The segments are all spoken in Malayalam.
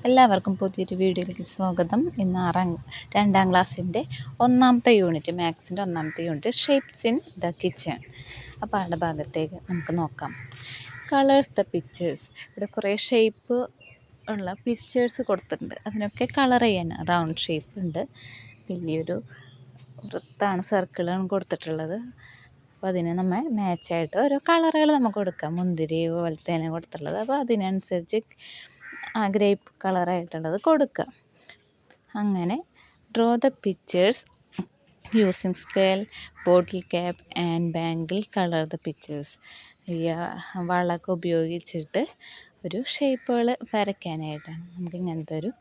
എല്ലാവർക്കും പുതിയൊരു വീഡിയോയിലേക്ക് സ്വാഗതം. ഇന്ന് രണ്ടാം ക്ലാസ്സിൻ്റെ ഒന്നാമത്തെ യൂണിറ്റ്, മാത്സിൻ്റെ ഒന്നാമത്തെ unit, shapes in the kitchen. ആ പാഠഭാഗത്തേക്ക് നമുക്ക് നോക്കാം. Colours the pictures. ഇവിടെ കുറേ ഷേപ്പ് ഉള്ള പിക്ചേഴ്സ് കൊടുത്തിട്ടുണ്ട്. അതിനൊക്കെ കളർ ചെയ്യാൻ റൗണ്ട് ഷേപ്പ് ഉണ്ട്, വലിയൊരു വൃത്താണ്, സർക്കിളാണ് കൊടുത്തിട്ടുള്ളത്. അപ്പോൾ അതിന് നമ്മൾ മാച്ചായിട്ട് ഓരോ കളറുകൾ നമുക്ക് കൊടുക്കാം. മുന്തിരി പോലത്തെ തന്നെ കൊടുത്തിട്ടുള്ളത്, അപ്പോൾ അതിനനുസരിച്ച് ഗ്രേപ്പ് കളറായിട്ടുള്ളത് കൊടുക്കുക. അങ്ങനെ draw the pictures using scale, bottle cap and bangle. Colour the pictures. ഈ വളമൊക്കെ ഉപയോഗിച്ചിട്ട് ഒരു ഷേപ്പുകൾ വരയ്ക്കാനായിട്ടാണ്. നമുക്ക് ഇങ്ങനത്തെ ഒരു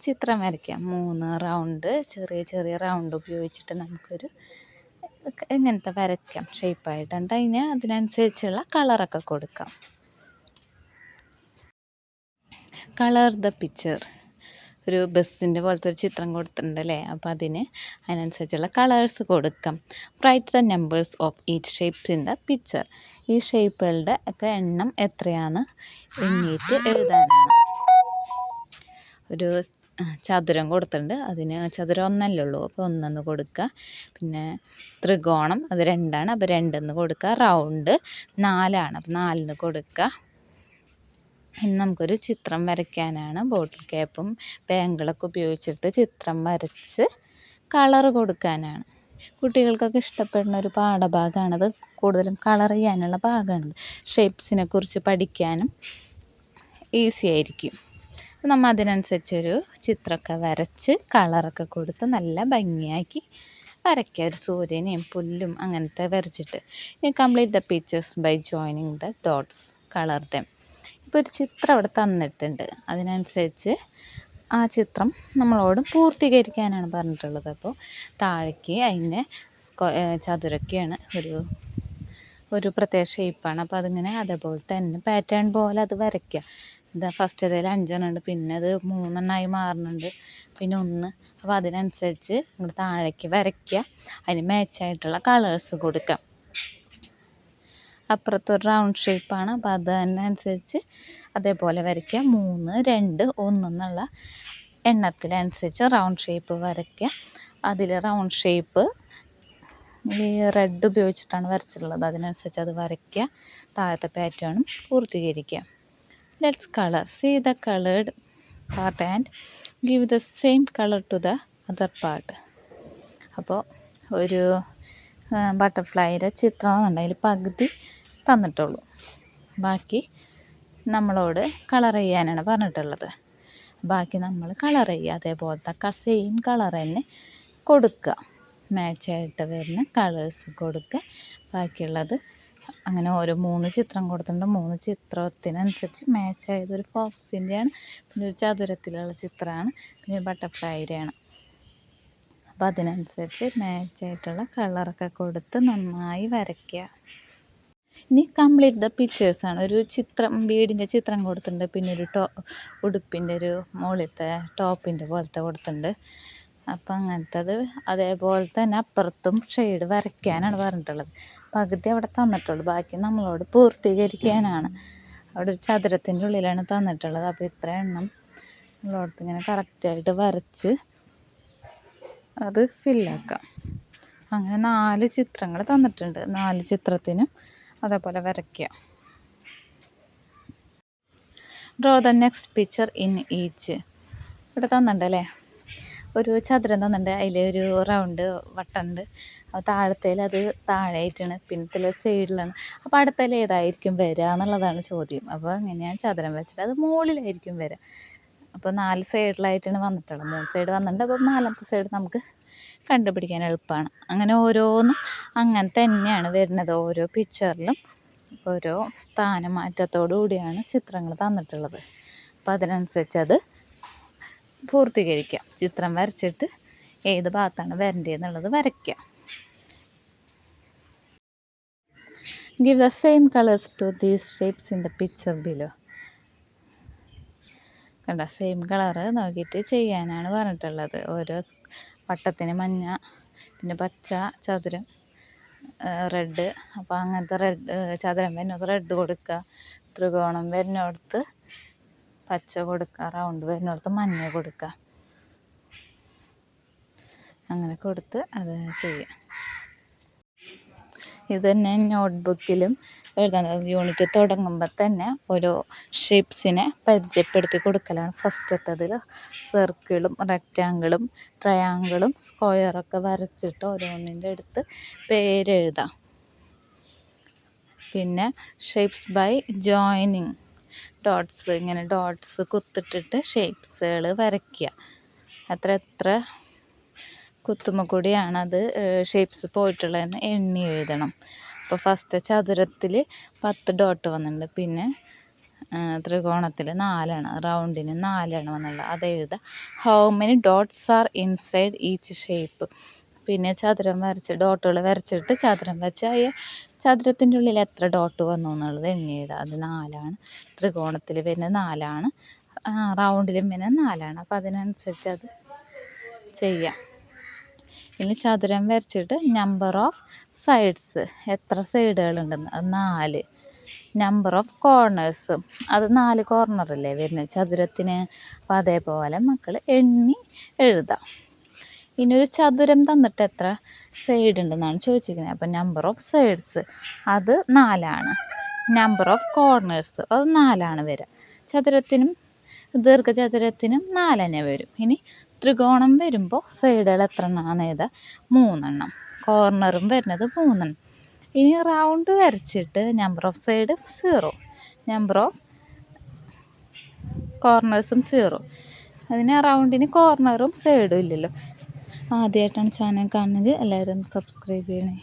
ചിത്രം വരയ്ക്കാം. 3 റൗണ്ട്, ചെറിയ ചെറിയ റൗണ്ട് ഉപയോഗിച്ചിട്ട് നമുക്കൊരു ഇങ്ങനത്തെ വരയ്ക്കാം ഷേപ്പായിട്ട്. എന്നിട്ട് അതിനനുസരിച്ചുള്ള കളറൊക്കെ കൊടുക്കാം. Colour the picture. ഒരു ബസ്സിൻ്റെ പോലത്തെ ഒരു ചിത്രം കൊടുത്തിട്ടുണ്ട് അല്ലേ, അപ്പോൾ അതിനനുസരിച്ചുള്ള കളേഴ്സ് കൊടുക്കാം. Write the numbers of each shapes in the picture. ഈ ഷേപ്പുകളുടെ ഒക്കെ എണ്ണം എത്രയാണ് എണ്ണീറ്റ് എഴുതാനാണ്. ഒരു ചതുരം കൊടുത്തിട്ടുണ്ട്, അതിന് ചതുരം 1 ഉള്ളൂ, അപ്പോൾ 1 കൊടുക്കുക. പിന്നെ ത്രികോണം അത് 2, അപ്പോൾ 2 കൊടുക്കുക. റൗണ്ട് 4, അപ്പോൾ 4 കൊടുക്കുക. ഇനി നമുക്കൊരു ചിത്രം വരയ്ക്കാനാണ്. ബോട്ടിൽ ക്യാപ്പും ബാങ്കിളൊക്കെ ഉപയോഗിച്ചിട്ട് ചിത്രം വരച്ച് കളർ കൊടുക്കാനാണ്. കുട്ടികൾക്കൊക്കെ ഇഷ്ടപ്പെടുന്ന ഒരു പാഠഭാഗമാണത്. കൂടുതലും കളർ ചെയ്യാനുള്ള ഭാഗമാണത്. ഷേപ്സിനെ കുറിച്ച് പഠിക്കാനും ഈസി ആയിരിക്കും. നമ്മൾ അതിനനുസരിച്ചൊരു ചിത്രമൊക്കെ വരച്ച് കളറൊക്കെ കൊടുത്ത് നല്ല ഭംഗിയാക്കി വരയ്ക്കുക. ഒരു സൂര്യനെയും പുല്ലും അങ്ങനത്തെ വരച്ചിട്ട്. Complete the pictures by joining the dots. Colour them. ഇപ്പോൾ ഒരു ചിത്രം അവിടെ തന്നിട്ടുണ്ട്, അതിനനുസരിച്ച് ആ ചിത്രം നമ്മളോട് പൂർത്തീകരിക്കാനാണ് പറഞ്ഞിട്ടുള്ളത്. അപ്പോൾ താഴേക്ക് അതിൻ്റെ ചതുരൊക്കെയാണ്, ഒരു പ്രത്യേക ഷേപ്പാണ്. അപ്പോൾ അതിങ്ങനെ അതേപോലെ തന്നെ പാറ്റേൺ പോലെ അത് വരയ്ക്കുക. ഫസ്റ്റത്തേൽ 5 ഉണ്ട്, പിന്നെ അത് 3 മാറുന്നുണ്ട്, പിന്നെ 1. അപ്പോൾ അതിനനുസരിച്ച് നമ്മൾ താഴേക്ക് വരയ്ക്കുക. അതിന് മാച്ചായിട്ടുള്ള കളേഴ്സ് കൊടുക്കാം. അപ്പുറത്തൊരു റൗണ്ട് ഷേപ്പാണ്, അപ്പോൾ അതിനനുസരിച്ച് അതേപോലെ വരയ്ക്കുക. 3, 2, 1 എന്നുള്ള എണ്ണത്തിനനുസരിച്ച് റൗണ്ട് ഷേപ്പ് വരയ്ക്കുക. അതിൽ റൗണ്ട് ഷേപ്പ് ഈ റെഡ് ഉപയോഗിച്ചിട്ടാണ് വരച്ചിട്ടുള്ളത്, അതിനനുസരിച്ച് അത് വരയ്ക്കുക. താഴത്തെ പാറ്റേണും പൂർത്തീകരിക്കുക. Let's color. See the colored part and give the same color to the other part. അപ്പോൾ ഒരു ബട്ടർഫ്ലൈയുടെ ചിത്രം അതിൽ പകുതി തന്നിട്ടുള്ളൂ, ബാക്കി നമ്മളോട് കളർ ചെയ്യാനാണ് പറഞ്ഞിട്ടുള്ളത്. ബാക്കി നമ്മൾ കളർ ചെയ്യുക. അതേപോലത്തെ സെയിം കളർ തന്നെ കൊടുക്കുക. മാച്ചായിട്ട് വരുന്ന കളേഴ്സ് കൊടുക്കുക. ബാക്കിയുള്ളത് അങ്ങനെ 3 ചിത്രം കൊടുത്തിട്ടുണ്ട്. 3 ചിത്രത്തിനനുസരിച്ച് മാച്ചായതൊരു ഫോക്സിൻ്റെയാണ്, പിന്നെ ഒരു ചതുരത്തിലുള്ള ചിത്രമാണ്, പിന്നെ ബട്ടർഫ്ലൈയുടെയാണ്. അപ്പോൾ അതിനനുസരിച്ച് മാച്ചായിട്ടുള്ള കളറൊക്കെ കൊടുത്ത് നന്നായി വരയ്ക്കുക. ഇനി കംപ്ലീറ്റ് ദ പിക്ചേഴ്സാണ്. ഒരു ചിത്രം, വീടിൻ്റെ ചിത്രം കൊടുത്തിട്ടുണ്ട്, പിന്നെ ഒരു ഉടുപ്പിൻ്റെ ഒരു മുകളിലത്തെ ടോപ്പിൻ്റെ പോലത്തെ കൊടുത്തിട്ടുണ്ട്. അപ്പം അങ്ങനത്തത് അതേപോലെ തന്നെ അപ്പുറത്തും ഷെയ്ഡ് വരയ്ക്കാനാണ് പറഞ്ഞിട്ടുള്ളത്. പകുതി അവിടെ തന്നിട്ടുള്ളൂ, ബാക്കി നമ്മളോട് പൂർത്തീകരിക്കാനാണ്. അവിടെ ഒരു ചതുരത്തിൻ്റെ ഉള്ളിലാണ് തന്നിട്ടുള്ളത്. അപ്പോൾ ഇത്ര എണ്ണം നമ്മളോടത്ത് ഇങ്ങനെ കറക്റ്റായിട്ട് വരച്ച് അത് ഫില്ലാക്കാം. അങ്ങനെ 4 ചിത്രങ്ങൾ തന്നിട്ടുണ്ട്. 4 ചിത്രത്തിനും അതേപോലെ വരയ്ക്കുക. Draw the next picture in each. ഇവിടെ തന്നിട്ടുണ്ടല്ലേ, ഒരു ചതുരം തന്നിട്ടുണ്ട്, അതിലൊരു റൗണ്ട് വട്ടമുണ്ട്. അപ്പോൾ താഴത്തേൽ അത് താഴെയായിട്ടാണ്, പിന്നത്തെ സൈഡിലാണ്. അപ്പോൾ അടുത്തേൽ ഏതായിരിക്കും വരിക എന്നുള്ളതാണ് ചോദ്യം. അപ്പോൾ ഇങ്ങനെയാണ് ചതുരം വെച്ചിട്ട് അത് മുകളിലായിരിക്കും വരിക. അപ്പോൾ 4 സൈഡിലായിട്ടാണ് വന്നിട്ടുള്ളത്. 3 സൈഡ് വന്നിട്ടുണ്ട്, അപ്പോൾ 4ാമത്തെ സൈഡ് നമുക്ക് കണ്ടുപിടിക്കാൻ എളുപ്പമാണ്. അങ്ങനെ ഓരോന്നും അങ്ങനെ തന്നെയാണ് വരുന്നത്. ഓരോ പിക്ചറിലും ഓരോ സ്ഥാനമാറ്റത്തോടു കൂടിയാണ് ചിത്രങ്ങൾ തന്നിട്ടുള്ളത്. അപ്പോൾ അതിനനുസരിച്ച് അത് പൂർത്തീകരിക്കാം. ചിത്രം വരച്ചിട്ട് ഏത് ഭാഗത്താണ് വരേണ്ടതെന്നുള്ളത് വരയ്ക്കുക. Give the same colors to these shapes in the picture below. കണ്ട, സെയിം കളറ് നോക്കിയിട്ട് ചെയ്യാനാണ് പറഞ്ഞിട്ടുള്ളത്. ഓരോ വട്ടത്തിന് മഞ്ഞ, പിന്നെ പച്ച, ചതുരം റെഡ്. അപ്പോൾ അങ്ങനത്തെ ചതുരം വരുന്നത് റെഡ് കൊടുക്കുക. ത്രികോണം വരുന്നിടത്ത് പച്ച കൊടുക്കുക, റൗണ്ട് വരുന്നിടത്ത് മഞ്ഞ കൊടുക്കുക. അങ്ങനെ കൊടുത്ത് അത് ചെയ്യുക. ഇത് തന്നെ നോട്ട്ബുക്കിലും എഴുതാൻ യൂണിറ്റ് തുടങ്ങുമ്പോൾ തന്നെ ഓരോ ഷേപ്സിനെ പരിചയപ്പെടുത്തി കൊടുക്കലാണ്. ഫസ്റ്റത്തതിൽ സർക്കിളും റെക്റ്റാങ്കിളും ട്രയാങ്കിളും സ്ക്വയറൊക്കെ വരച്ചിട്ട് ഓരോന്നിൻ്റെ അടുത്ത് പേരെഴുതാം. പിന്നെ ഷേപ്സ് ബൈ ജോയിനിങ് ഡോട്ട്സ്, ഇങ്ങനെ ഡോട്ട്സ് കുത്തിട്ടിട്ട് ഷേപ്സുകൾ വരയ്ക്കുക. എത്ര കുത്തുമ്പോൾ കൂടിയാണ് അത് ഷേപ്സ് പോയിട്ടുള്ളതെന്ന് എണ്ണി എഴുതണം. അപ്പോൾ ഫസ്റ്റ് ചതുരത്തിൽ 10 ഡോട്ട് വന്നിട്ടുണ്ട്. പിന്നെ ത്രികോണത്തിൽ 4ആണ്, റൗണ്ടിന് 4ആണ് വന്നുള്ളത്. അത് എഴുതുക. How many dots are inside each shape. പിന്നെ ചതുരം വരച്ച് ഡോട്ടുകൾ വരച്ചിട്ട് ചതുരം വരച്ച് ചതുരത്തിൻ്റെ ഉള്ളിൽ എത്ര ഡോട്ട് വന്നു എന്നുള്ളത് എണ്ണി എഴുതുക. അത് 4ആണ്. ത്രികോണത്തിൽ വരുന്നത് 4ആണ്, റൗണ്ടിലും വരുന്നത് 4ആണ്. അപ്പോൾ അതിനനുസരിച്ച് അത് ചെയ്യാം. ഇനി ചതുരം വരച്ചിട്ട് നമ്പർ ഓഫ് സൈഡ്സ്, എത്ര സൈഡുകളുണ്ടെന്ന്, അത് 4. നമ്പർ ഓഫ് കോർണേഴ്സ്, അത് 4 കോർണറല്ലേ വരുന്നത് ചതുരത്തിന്. അപ്പോൾ അതേപോലെ മക്കൾ എണ്ണി എഴുതാം. ഇനി ഒരു ചതുരം തന്നിട്ട് എത്ര സൈഡ് ഉണ്ടെന്നാണ് ചോദിച്ചിരിക്കുന്നത്. അപ്പോൾ നമ്പർ ഓഫ് സൈഡ്സ് അത് 4ആണ്. നമ്പർ ഓഫ് കോർണേഴ്സ് അത് 4ആണ് വരിക. ചതുരത്തിനും ദീർഘചതുരത്തിനും 4 തന്നെ വരും. ഇനി ത്രികോണം വരുമ്പോൾ സൈഡുകൾ എത്ര എണ്ണമാണ് എഴുതുക, 3 എണ്ണം. കോർണറും വരുന്നത് 3 എണ്ണം. ഇനി റൗണ്ട് വരച്ചിട്ട് number of side 0, number of കോർണേഴ്സും 0. അതിന് റൗണ്ടിന് കോർണറും സൈഡും ഇല്ലല്ലോ. ആദ്യമായിട്ടാണ് ചാനൽ കാണുന്നത്, എല്ലാവരും സബ്സ്ക്രൈബ് ചെയ്യണേ.